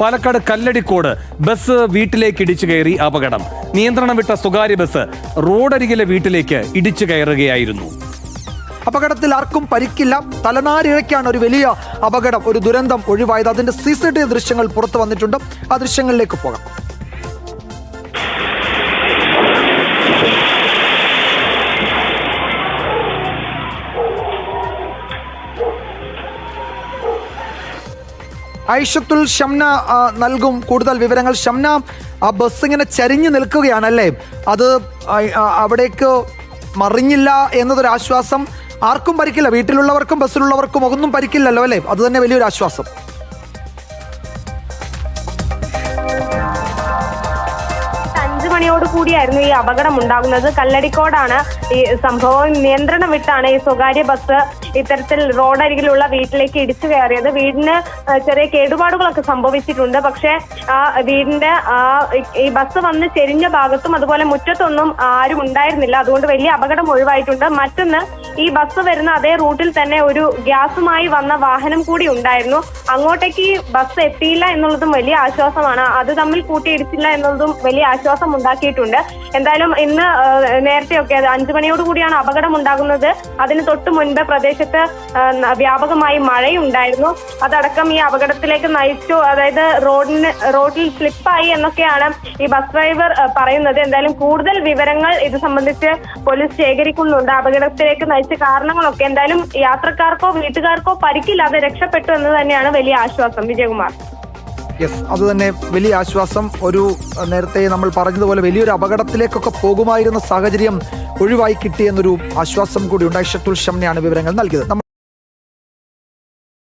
Palakkad Kalladikode bus വീട്ടിലേക്ക് ഇടിച്ചു കയറി അപകടം. നിയന്ത്രണം വിട്ട സ്വകാര്യ ബസ് റോഡരികിലെ വീട്ടിലേക്ക് ഇടിച്ചു കയറുകയായിരുന്നു. അപകടത്തിൽ ആർക്കും പരിക്കില്ല. തലനാരിഴയ്ക്കാണ് ഒരു വലിയ അപകടം, ഒരു ദുരന്തം ഒഴിവായത്. അതിന്റെ CCTV ദൃശ്യങ്ങൾ പുറത്തു വന്നിട്ടുണ്ട്. ആ ദൃശ്യങ്ങളിലേക്ക് പോകാം. ഐഷത്തുൽ ഷംന നൽകും കൂടുതൽ വിവരങ്ങൾ. ഷംന, ആ ബസ് ഇങ്ങനെ ചരിഞ്ഞു നിൽക്കുകയാണല്ലേ, അത് അവിടേക്ക് മറിഞ്ഞില്ല എന്നതൊരു ആശ്വാസം. ആർക്കും പരിക്കില്ല, വീട്ടിലുള്ളവർക്കും ബസ്സിലുള്ളവർക്കും ഒന്നും പരിക്കില്ലല്ലോ അല്ലേ? അത് തന്നെ വലിയൊരു ആശ്വാസം. കൂടിയായിരുന്നു ഈ അപകടം ഉണ്ടാകുന്നത്. കല്ലടിക്കോടാണ് ഈ സംഭവം. നിയന്ത്രണം വിട്ടാണ് ഈ സ്വകാര്യ ബസ് ഇത്തരത്തിൽ റോഡരികിലുള്ള വീട്ടിലേക്ക് ഇടിച്ചു കയറിയത്. വീടിന് ചെറിയ കേടുപാടുകളൊക്കെ സംഭവിച്ചിട്ടുണ്ട്. പക്ഷേ ആ വീടിന്റെ ഈ ബസ് വന്ന് ചെരിഞ്ഞ ഭാഗത്തും അതുപോലെ മുറ്റത്തൊന്നും ആരും ഉണ്ടായിരുന്നില്ല. അതുകൊണ്ട് വലിയ അപകടം ഒഴിവായിട്ടുണ്ട്. മറ്റൊന്ന്, ഈ ബസ് വരുന്ന അതേ റൂട്ടിൽ തന്നെ ഒരു ഗ്യാസുമായി വന്ന വാഹനം കൂടി ഉണ്ടായിരുന്നു. അങ്ങോട്ടേക്ക് ബസ് എത്തിയില്ല എന്നുള്ളതും വലിയ ആശ്വാസമാണ്. അത് തമ്മിൽ കൂട്ടിയിടിച്ചില്ല എന്നുള്ളതും വലിയ ആശ്വാസം ഉണ്ടാക്കിയിട്ടുണ്ട്. എന്തായാലും ഇന്ന് നേരത്തെയൊക്കെ 5 മണിയോടുകൂടിയാണ് അപകടം ഉണ്ടാകുന്നത്. അതിന് തൊട്ട് മുൻപ് പ്രദേശത്ത് വ്യാപകമായി മഴയുണ്ടായിരുന്നു. അതടക്കം ഈ അപകടത്തിലേക്ക് നയിച്ചു. അതായത് റോഡിൽ സ്ലിപ്പായി എന്നൊക്കെയാണ് ഈ ബസ് ഡ്രൈവർ പറയുന്നത്. എന്തായാലും കൂടുതൽ വിവരങ്ങൾ ഇത് സംബന്ധിച്ച് പോലീസ് ശേഖരിക്കുന്നുണ്ട്. അപകടത്തിലേക്ക് നയിച്ച കാരണങ്ങളൊക്കെ. എന്തായാലും യാത്രക്കാർക്കോ വീട്ടുകാർക്കോ പരിക്കില്ലാതെ രക്ഷപ്പെട്ടു എന്ന് തന്നെയാണ് വലിയ ആശ്വാസം. വിജയകുമാർ. യെസ്, അത് തന്നെ വലിയ ആശ്വാസം. ഒരു നേരത്തെ നമ്മൾ പറഞ്ഞതുപോലെ വലിയൊരു അപകടത്തിലേക്കൊക്കെ പോകുമായിരുന്ന സാഹചര്യം ഒഴിവായി കിട്ടിയെന്നൊരു ആശ്വാസം കൂടി ഉണ്ട്. ഐഷത്തുൽ ഷംനയാണ് വിവരങ്ങൾ നൽകിയത്.